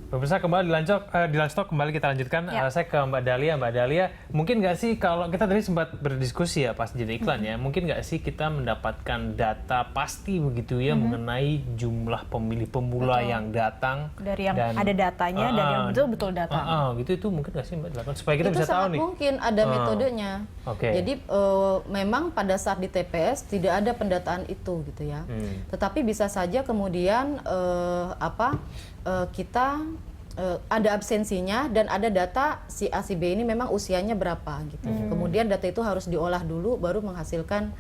Pemirsa kembali di Lancetalk kembali kita lanjutkan. Ya. Saya ke Mbak Dahlia. Mbak Dahlia, mungkin nggak sih kalau kita tadi sempat berdiskusi ya pas jadi iklan ya, mungkin nggak sih kita mendapatkan data pasti begitu ya mengenai jumlah pemilih pemula yang datang dari yang ada datanya dan yang betul-betul datang. Gitu itu mungkin nggak sih Mbak dilakukan supaya kita itu bisa tahu sangat nih. mungkin ada metodenya. Oke. Jadi memang pada saat di TPS tidak ada pendataan itu gitu ya. Tetapi bisa saja kemudian kita ada absensinya dan ada data si A si B ini memang usianya berapa gitu. Kemudian data itu harus diolah dulu baru menghasilkan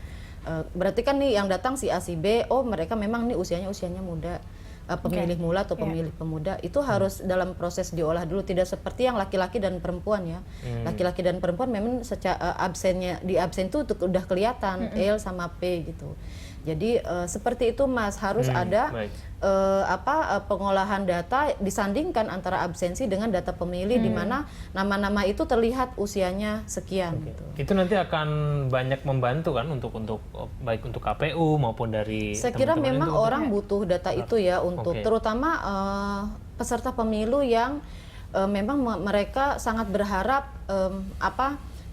berarti kan nih yang datang si A si B, oh mereka memang nih usianya muda. Pemilih mula atau pemilih pemuda itu harus dalam proses diolah dulu, tidak seperti yang laki-laki dan perempuan ya. Laki-laki dan perempuan memang secara di absen itu udah kelihatan L sama P gitu. Jadi seperti itu Mas, harus ada pengolahan data disandingkan antara absensi dengan data pemilih di mana nama-nama itu terlihat usianya sekian gitu. Itu nanti akan banyak membantu kan untuk baik untuk KPU maupun dari Saya kira memang itu orang butuh data itu ya untuk terutama peserta pemilu yang memang mereka sangat berharap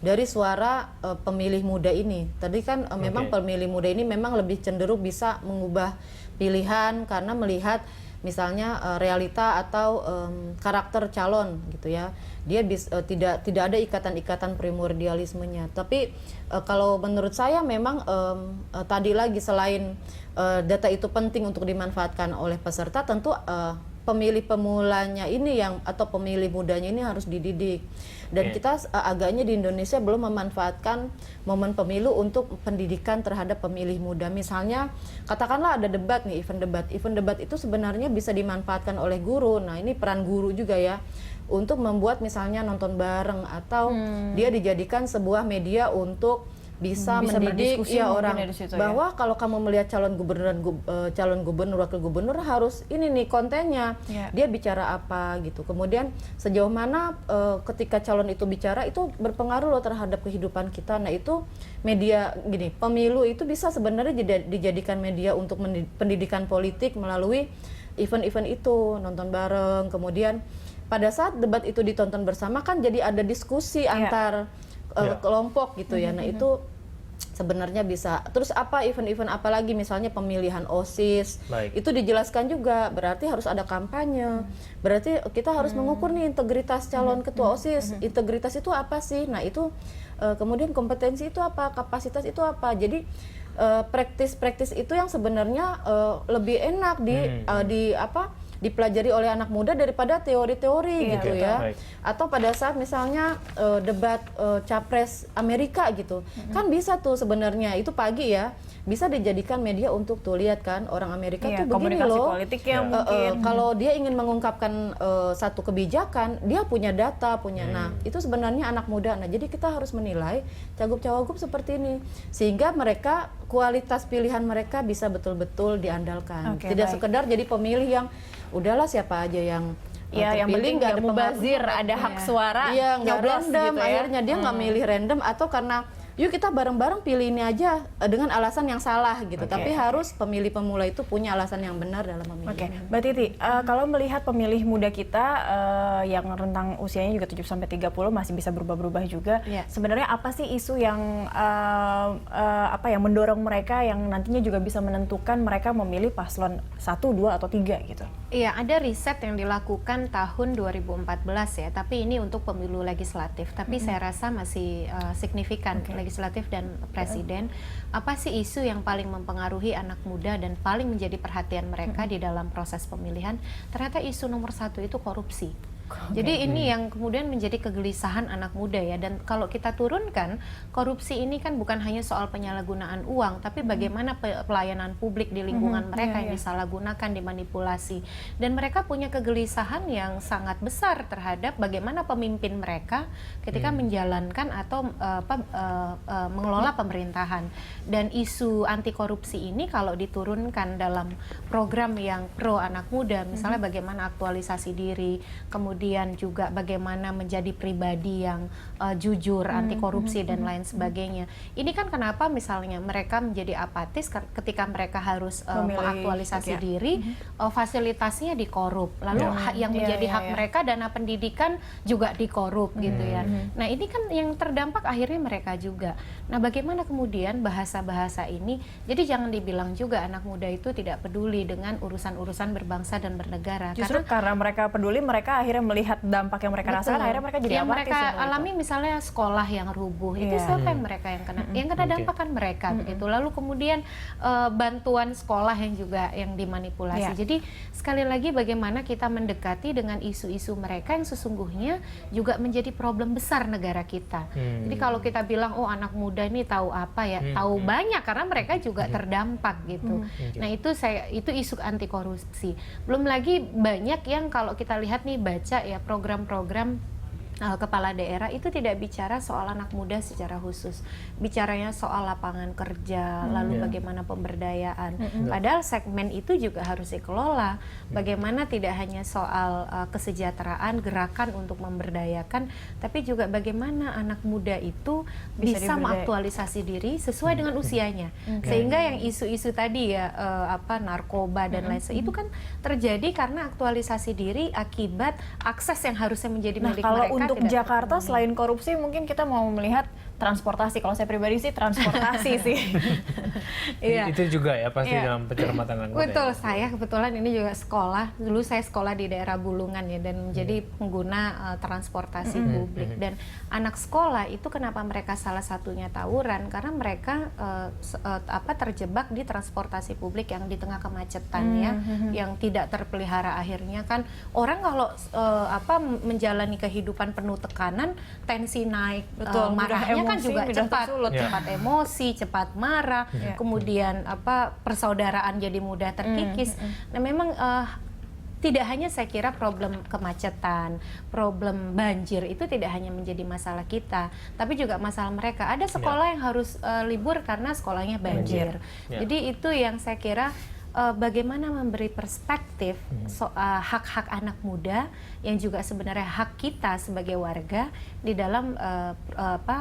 dari suara pemilih muda ini. Tadi kan memang pemilih muda ini memang lebih cenderung bisa mengubah pilihan karena melihat misalnya realita atau karakter calon gitu ya. Dia tidak ada ikatan-ikatan primordialismenya. Tapi kalau menurut saya memang tadi lagi selain data itu penting untuk dimanfaatkan oleh peserta, tentu pemilih pemulanya ini atau pemilih mudanya ini harus dididik. Dan kita agaknya di Indonesia belum memanfaatkan momen pemilu untuk pendidikan terhadap pemilih muda. Misalnya katakanlah ada debat nih, event debat itu sebenarnya bisa dimanfaatkan oleh guru. Nah ini peran guru juga ya untuk membuat misalnya nonton bareng atau dia dijadikan sebuah media untuk bisa mendidik orang bahwa kalau kamu melihat calon gubernur wakil gubernur harus ini nih kontennya, dia bicara apa gitu. Kemudian sejauh mana ketika calon itu bicara itu berpengaruh loh terhadap kehidupan kita. Nah itu media pemilu itu bisa sebenarnya dijadikan media untuk pendidikan politik melalui event-event itu, nonton bareng. Kemudian pada saat debat itu ditonton bersama kan jadi ada diskusi antar kelompok gitu ya. Nah itu sebenarnya bisa. Terus event-event apa lagi, misalnya pemilihan OSIS itu dijelaskan juga, berarti harus ada kampanye, berarti kita harus mengukur nih integritas calon ketua OSIS. Integritas itu apa sih? Nah itu kemudian kompetensi itu apa, kapasitas itu apa. Jadi praktis itu yang sebenarnya lebih enak dipelajari oleh anak muda daripada teori-teori gitu ya. Atau pada saat misalnya debat capres Amerika gitu, kan bisa tuh sebenarnya itu pagi ya, bisa dijadikan media untuk tuh lihat kan orang Amerika tuh begini loh. Politiknya mungkin. Kalau dia ingin mengungkapkan satu kebijakan, dia punya data, nah itu sebenarnya anak muda. Nah jadi kita harus menilai cagup-cawagup seperti ini sehingga mereka kualitas pilihan mereka bisa betul-betul diandalkan. Tidak sekedar jadi pemilih yang udahlah siapa aja yang yang penting nggak mubazir, ada hak suara, nggak random, gitu ya. akhirnya dia nggak milih random atau karena yuk kita bareng-bareng pilih ini aja dengan alasan yang salah gitu. Tapi harus pemilih pemula itu punya alasan yang benar dalam memilih. Mbak Titi, kalau melihat pemilih muda kita yang rentang usianya juga 7-30 masih bisa berubah-berubah juga. Sebenarnya apa sih isu yang yang mendorong mereka yang nantinya juga bisa menentukan mereka memilih paslon 1, 2 atau 3 gitu? Iya, ada riset yang dilakukan tahun 2014 ya, tapi ini untuk pemilu legislatif. Tapi saya rasa masih signifikan legislatif dan presiden. Apa sih isu yang paling mempengaruhi anak muda dan paling menjadi perhatian mereka di dalam proses pemilihan? Ternyata isu nomor 1 itu korupsi. Jadi ini yang kemudian menjadi kegelisahan anak muda ya. Dan kalau kita turunkan, korupsi ini kan bukan hanya soal penyalahgunaan uang, tapi bagaimana pelayanan publik di lingkungan mereka yang disalahgunakan, dimanipulasi. Dan mereka punya kegelisahan yang sangat besar terhadap bagaimana pemimpin mereka ketika menjalankan atau mengelola pemerintahan. Dan isu anti korupsi ini kalau diturunkan dalam program yang pro anak muda, misalnya bagaimana aktualisasi diri, kemudian kemudian juga bagaimana menjadi pribadi yang jujur, anti korupsi dan lain sebagainya. Ini kan kenapa misalnya mereka menjadi apatis ketika mereka harus mengaktualisasi diri, fasilitasnya dikorup, lalu yang menjadi hak mereka, dana pendidikan juga dikorup gitu ya. Nah ini kan yang terdampak akhirnya mereka juga. Nah bagaimana kemudian bahasa-bahasa ini, jadi jangan dibilang juga anak muda itu tidak peduli dengan urusan-urusan berbangsa dan bernegara. Justru karena mereka peduli, mereka akhirnya melihat dampak yang mereka rasakan, akhirnya mereka jadi yang apatis. mereka alami misalnya sekolah yang rubuh, itu siapa yang mereka yang kena? Yang kena dampak kan mereka begitu. Lalu kemudian bantuan sekolah yang juga yang dimanipulasi. Jadi sekali lagi bagaimana kita mendekati dengan isu-isu mereka yang sesungguhnya juga menjadi problem besar negara kita. Jadi kalau kita bilang oh anak muda ini tahu apa ya, tahu banyak karena mereka juga terdampak gitu. Nah itu isu anti korupsi. Belum lagi banyak yang kalau kita lihat nih baca ya program-program kepala daerah itu tidak bicara soal anak muda secara khusus, bicaranya soal lapangan kerja, lalu bagaimana pemberdayaan. Padahal segmen itu juga harus dikelola. Bagaimana tidak hanya soal kesejahteraan, gerakan untuk memberdayakan, tapi juga bagaimana anak muda itu bisa mengaktualisasi diri sesuai dengan usianya. Sehingga yang isu-isu tadi ya narkoba dan lain sebagainya itu kan terjadi karena aktualisasi diri akibat akses yang harusnya menjadi milik mereka. Untuk Jakarta selain korupsi mungkin kita mau melihat transportasi. Kalau saya pribadi sih transportasi sih. Itu juga ya pasti dalam pencermatan anggota. Betul, saya kebetulan ini juga sekolah. Dulu saya sekolah di daerah Bulungan ya dan menjadi pengguna transportasi publik. Dan anak sekolah itu kenapa mereka salah satunya tawuran karena mereka terjebak di transportasi publik yang di tengah kemacetan yang tidak terpelihara. Akhirnya kan orang kalau menjalani kehidupan penuh tekanan, tensi naik, marahnya kan juga cepat emosi, cepat marah, kemudian persaudaraan jadi mudah terkikis. Nah memang tidak hanya saya kira problem kemacetan, problem banjir itu tidak hanya menjadi masalah kita, tapi juga masalah mereka. Ada sekolah yang harus libur karena sekolahnya banjir. Jadi itu yang saya kira bagaimana memberi perspektif soal hak-hak anak muda yang juga sebenarnya hak kita sebagai warga di dalam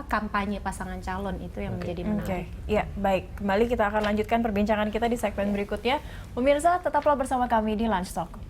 kampanye pasangan calon itu yang menjadi menarik. Ya, baik. Kembali kita akan lanjutkan perbincangan kita di segmen berikutnya. Pemirsa, tetaplah bersama kami di Lunch Talk.